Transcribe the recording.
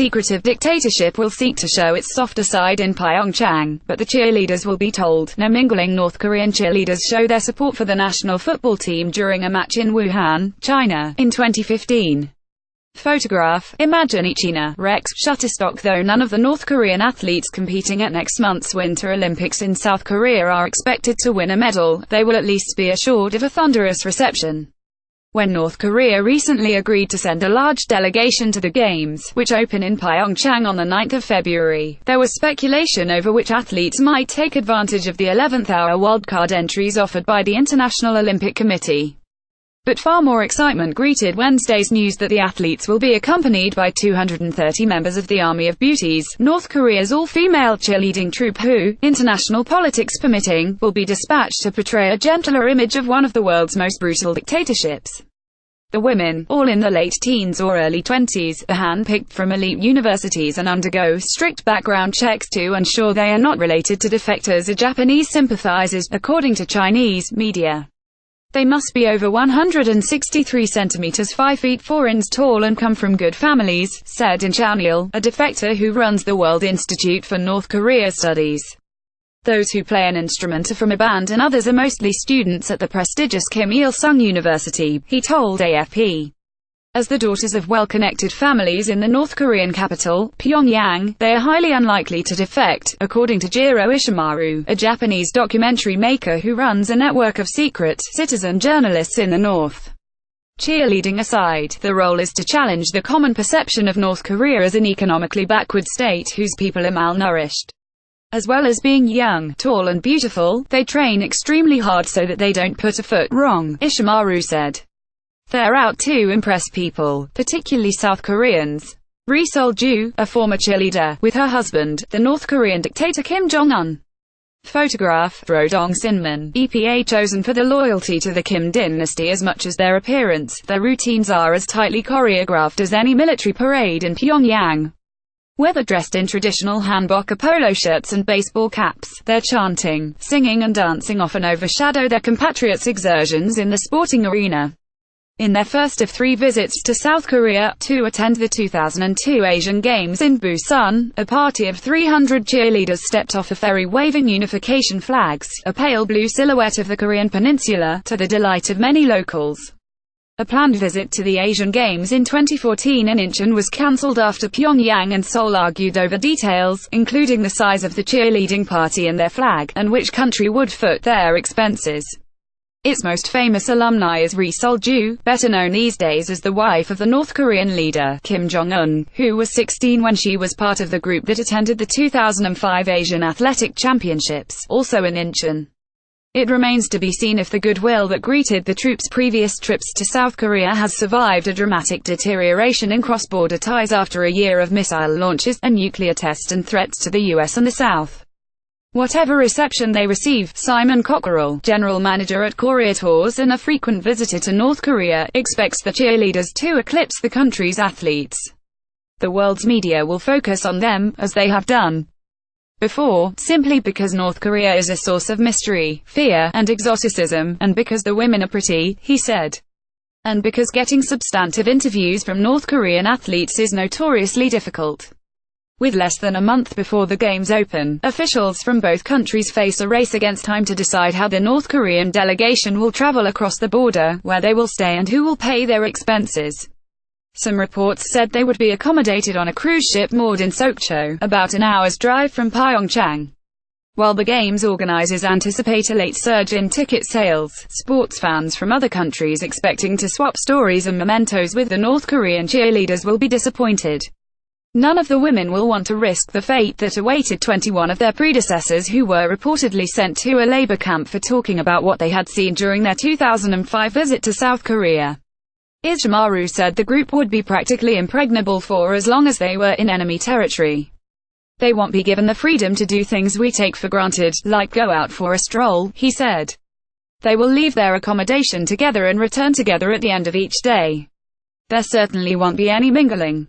secretive dictatorship will seek to show its softer side in Pyeongchang, but the cheerleaders will be told no mingling. North Korean cheerleaders show their support for the national football team during a match in Wuhan, China, in 2015. Photograph, Imaginechina, Rex, Shutterstock Though none of the North Korean athletes competing at next month's Winter Olympics in South Korea are expected to win a medal, they will at least be assured of a thunderous reception. When North Korea recently agreed to send a large delegation to the Games, which open in Pyeongchang on the 9th of February, there was speculation over which athletes might take advantage of the 11th-hour wildcard entries offered by the International Olympic Committee. But far more excitement greeted Wednesday's news that the athletes will be accompanied by 230 members of the Army of Beauties, North Korea's all-female cheerleading troupe who, international politics permitting, will be dispatched to portray a gentler image of one of the world's most brutal dictatorships. The women, all in the late teens or early 20s, are handpicked from elite universities and undergo strict background checks to ensure they are not related to defectors or Japanese sympathisers, according to Chinese media. They must be over 163 centimeters 5 feet 4 inches tall and come from good families, said Incheon, a defector who runs the World Institute for North Korea Studies. Those who play an instrument are from a band and others are mostly students at the prestigious Kim Il-sung University, he told AFP. As the daughters of well-connected families in the North Korean capital, Pyongyang, they are highly unlikely to defect, according to Jiro Ishimaru, a Japanese documentary maker who runs a network of secret, citizen journalists in the North. Cheerleading aside, the role is to challenge the common perception of North Korea as an economically backward state whose people are malnourished. As well as being young, tall and beautiful, they train extremely hard so that they don't put a foot wrong, Ishimaru said. They're out to impress people, particularly South Koreans. Ri Sol-ju, a former cheerleader, with her husband, the North Korean dictator Kim Jong-un. Photograph, Rodong Sinman, EPA chosen for their loyalty to the Kim dynasty as much as their appearance. Their routines are as tightly choreographed as any military parade in Pyongyang. Whether dressed in traditional hanbok or polo shirts and baseball caps, their chanting, singing and dancing often overshadow their compatriots' exertions in the sporting arena. In their first of 3 visits to South Korea, to attend the 2002 Asian Games in Busan, a party of 300 cheerleaders stepped off a ferry waving unification flags, a pale blue silhouette of the Korean peninsula, to the delight of many locals. A planned visit to the Asian Games in 2014 in Incheon was cancelled after Pyongyang and Seoul argued over details, including the size of the cheerleading party and their flag, and which country would foot their expenses. Its most famous alumni is Ri Sol-ju, better known these days as the wife of the North Korean leader, Kim Jong-un, who was 16 when she was part of the group that attended the 2005 Asian Athletic Championships, also in Incheon. It remains to be seen if the goodwill that greeted the troops' previous trips to South Korea has survived a dramatic deterioration in cross-border ties after a year of missile launches, a nuclear test and threats to the US and the South. Whatever reception they receive, Simon Cockerell, general manager at Korea Tours and a frequent visitor to North Korea, expects the cheerleaders to eclipse the country's athletes. The world's media will focus on them, as they have done before, simply because North Korea is a source of mystery, fear, and exoticism, and because the women are pretty, he said. And because getting substantive interviews from North Korean athletes is notoriously difficult. With less than a month before the Games open, officials from both countries face a race against time to decide how the North Korean delegation will travel across the border, where they will stay and who will pay their expenses. Some reports said they would be accommodated on a cruise ship moored in Sokcho, about an hour's drive from Pyeongchang. While the Games organizers anticipate a late surge in ticket sales, sports fans from other countries expecting to swap stories and mementos with the North Korean cheerleaders will be disappointed. None of the women will want to risk the fate that awaited 21 of their predecessors who were reportedly sent to a labor camp for talking about what they had seen during their 2005 visit to South Korea. Ishimaru said the group would be practically impregnable for as long as they were in enemy territory. They won't be given the freedom to do things we take for granted, like go out for a stroll, he said. They will leave their accommodation together and return together at the end of each day. There certainly won't be any mingling.